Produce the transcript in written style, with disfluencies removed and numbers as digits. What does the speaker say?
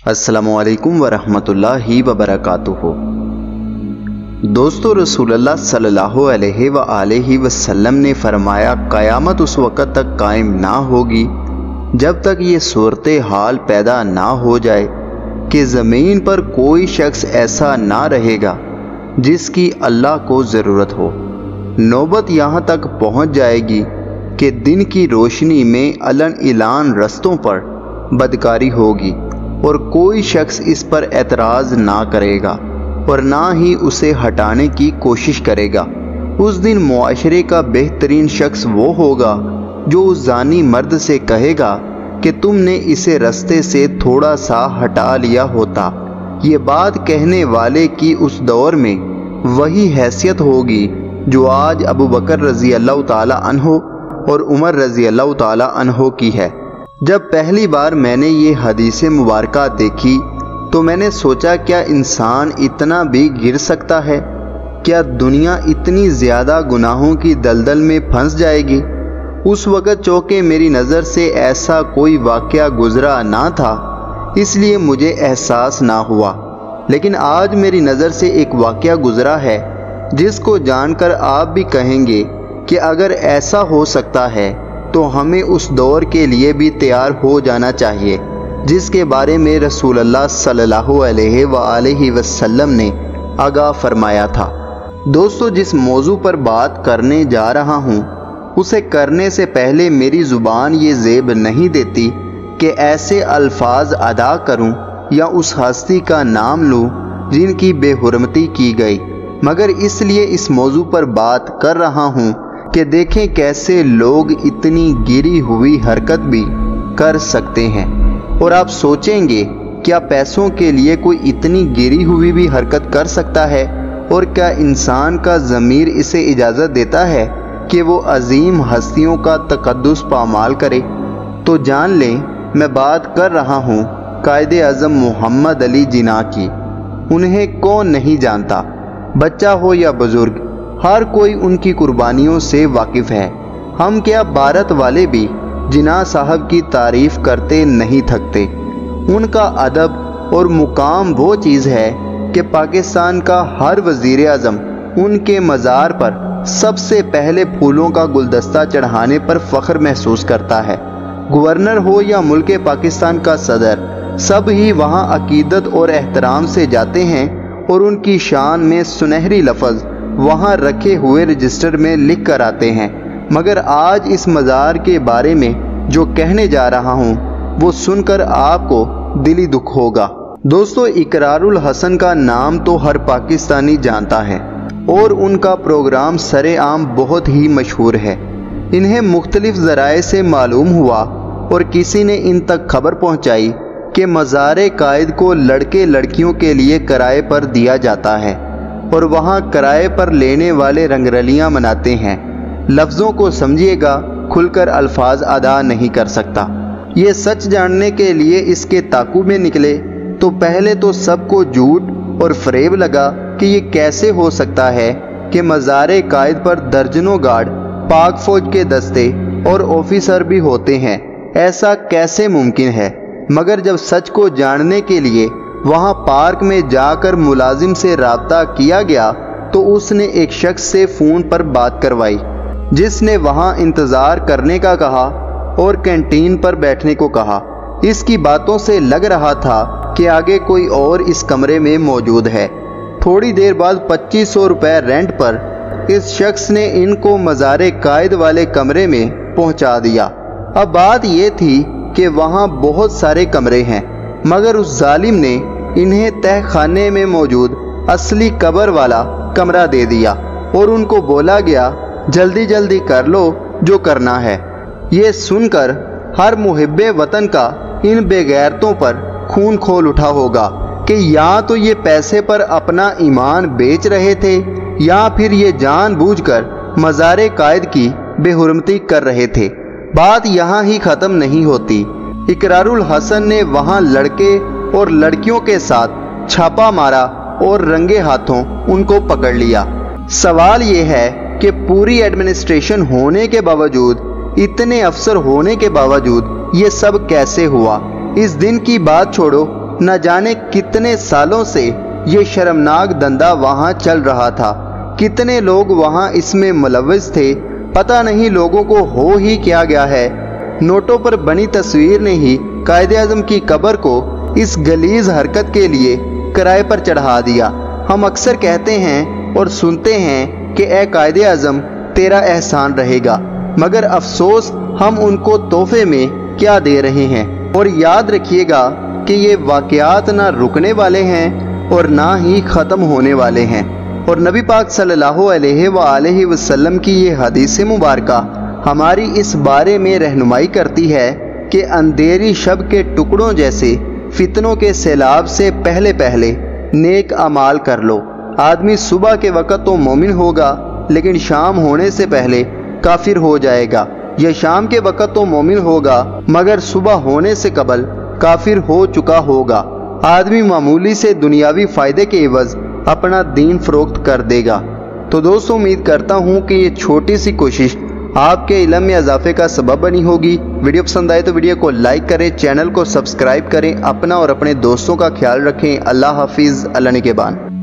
अस्सलामु अलैकुम वरहमतुल्लाहि वबरकातुहू। दोस्तों, रसूल अल्लाह सल्लल्लाहु अलैहि वसल्लम ने फरमाया, क़यामत उस वक़्त तक कायम ना होगी जब तक ये सूरत हाल पैदा ना हो जाए कि ज़मीन पर कोई शख्स ऐसा ना रहेगा जिसकी अल्लाह को ज़रूरत हो। नौबत यहाँ तक पहुँच जाएगी कि दिन की रोशनी में अलन इलान रस्तों पर बदकारी होगी और कोई शख्स इस पर एतराज़ ना करेगा और ना ही उसे हटाने की कोशिश करेगा। उस दिन मुआशरे का बेहतरीन शख्स वो होगा जो उस जानी मर्द से कहेगा कि तुमने इसे रास्ते से थोड़ा सा हटा लिया होता। ये बात कहने वाले की उस दौर में वही हैसियत होगी जो आज अबू बकर रज़ी अल्लाह ताला अन्हो और उमर रज़ी अल्लाह ताला अन्हो की है। जब पहली बार मैंने ये हदीस मुबारक देखी तो मैंने सोचा, क्या इंसान इतना भी गिर सकता है? क्या दुनिया इतनी ज़्यादा गुनाहों की दलदल में फंस जाएगी? उस वक़्त चौंके मेरी नज़र से ऐसा कोई वाक़या गुज़रा ना था, इसलिए मुझे एहसास ना हुआ। लेकिन आज मेरी नज़र से एक वाक़या गुज़रा है जिसको जानकर आप भी कहेंगे कि अगर ऐसा हो सकता है तो हमें उस दौर के लिए भी तैयार हो जाना चाहिए जिसके बारे में रसूल अल्लाह सल्लल्लाहु अलैहि वसल्लम ने आगाह फरमाया था। दोस्तों, जिस मौजू पर बात करने जा रहा हूँ उसे करने से पहले मेरी ज़ुबान ये ज़ेब नहीं देती कि ऐसे अल्फाज अदा करूँ या उस हस्ती का नाम लूँ जिनकी बेहुरमती की गई, मगर इसलिए इस मौजू पर बात कर रहा हूँ कि देखें कैसे लोग इतनी गिरी हुई हरकत भी कर सकते हैं। और आप सोचेंगे, क्या पैसों के लिए कोई इतनी गिरी हुई भी हरकत कर सकता है? और क्या इंसान का ज़मीर इसे इजाज़त देता है कि वो अजीम हस्तियों का तकद्दुस पामाल करे? तो जान लें, मैं बात कर रहा हूँ कायदे आज़म मोहम्मद अली जिन्ना की। उन्हें कौन नहीं जानता, बच्चा हो या बुज़ुर्ग, हर कोई उनकी कुर्बानियों से वाकिफ़ है। हम क्या भारत वाले भी जिन्ना साहब की तारीफ़ करते नहीं थकते। उनका अदब और मुकाम वो चीज़ है कि पाकिस्तान का हर वज़ीर आज़म उनके मज़ार पर सबसे पहले फूलों का गुलदस्ता चढ़ाने पर फ़ख्र महसूस करता है। गवर्नर हो या मुल्क पाकिस्तान का सदर, सब ही वहाँ अकीदत और एहतराम से जाते हैं और उनकी शान में सुनहरी लफ्ज़ वहाँ रखे हुए रजिस्टर में लिख कर आते हैं। मगर आज इस मज़ार के बारे में जो कहने जा रहा हूँ वो सुनकर आपको दिली दुख होगा। दोस्तों, इकरारुल हसन का नाम तो हर पाकिस्तानी जानता है और उनका प्रोग्राम सरेआम बहुत ही मशहूर है। इन्हें मुख्तलिफ ज़राए से मालूम हुआ और किसी ने इन तक खबर पहुँचाई कि मज़ार कायद को लड़के लड़कियों के लिए किराए पर दिया जाता है और वहाँ किराए पर लेने वाले रंगरलियाँ मनाते हैं। लफ्ज़ों को समझिएगा, खुलकर अल्फाज अदा नहीं कर सकता। ये सच जानने के लिए इसके ताक़ू में निकले तो पहले तो सबको झूठ और फरेब लगा कि ये कैसे हो सकता है कि मज़ार कायद पर दर्जनों गार्ड, पाक फ़ौज के दस्ते और ऑफिसर भी होते हैं। ऐसा कैसे मुमकिन है? मगर जब सच को जानने के लिए वहाँ पार्क में जाकर मुलाजिम से राब्ता किया गया तो उसने एक शख्स से फ़ोन पर बात करवाई जिसने वहाँ इंतज़ार करने का कहा और कैंटीन पर बैठने को कहा। इसकी बातों से लग रहा था कि आगे कोई और इस कमरे में मौजूद है। थोड़ी देर बाद 2500 रुपये रेंट पर इस शख्स ने इनको मज़ार कायद वाले कमरे में पहुँचा दिया। अब बात यह थी कि वहाँ बहुत सारे कमरे हैं, मगर उस जालिम ने इन्हें तहखाने में मौजूद असली कब्र वाला कमरा दे दिया और उनको बोला गया, जल्दी जल्दी कर लो जो करना है। ये सुनकर हर मुहिब्बे वतन का इन बेगैरतों पर खून खोल उठा होगा कि या तो ये पैसे पर अपना ईमान बेच रहे थे या फिर ये जानबूझकर मज़ार कायद की बेहुरमती कर रहे थे। बात यहाँ ही ख़त्म नहीं होती। इकरारुल हसन ने वहाँ लड़के और लड़कियों के साथ छापा मारा और रंगे हाथों उनको पकड़ लिया। सवाल ये है कि पूरी एडमिनिस्ट्रेशन होने के बावजूद, इतने अफसर होने के बावजूद ये सब कैसे हुआ? इस दिन की बात छोड़ो, न जाने कितने सालों से ये शर्मनाक धंधा वहां चल रहा था। कितने लोग वहां इसमें मुलव्विस थे, पता नहीं लोगों को हो ही क्या गया है। नोटों पर बनी तस्वीर ने ही कायदे-आज़म की कब्र को इस गलीज हरकत के लिए किराए पर चढ़ा दिया। हम अक्सर कहते हैं और सुनते हैं कि ए कायदे-आज़म तेरा एहसान रहेगा, मगर अफसोस हम उनको तोहफे में क्या दे रहे हैं। और याद रखिएगा कि ये वाक़यात ना रुकने वाले हैं और ना ही ख़त्म होने वाले हैं। और नबी पाक सल्लल्लाहु अलैहि वसल्लम की ये हदीस मुबारका हमारी इस बारे में रहनुमाई करती है कि अंधेरी शब के टुकड़ों जैसे फितनों के सैलाब से पहले पहले नेक अमाल कर लो। आदमी सुबह के वक़्त तो मोमिन होगा, लेकिन शाम होने से पहले काफिर हो जाएगा, या शाम के वक़्त तो मोमिन होगा मगर सुबह होने से कबल काफिर हो चुका होगा। आदमी मामूली से दुनियावी फ़ायदे के एवज़ अपना दीन फ़रोख्त कर देगा। तो दोस्तों, उम्मीद करता हूँ कि ये छोटी सी कोशिश आपके इल्म में इजाफे का सबब बनी होगी। वीडियो पसंद आए तो वीडियो को लाइक करें, चैनल को सब्सक्राइब करें, अपना और अपने दोस्तों का ख्याल रखें। अल्लाह हाफिज़, अल्लाह निगहबान।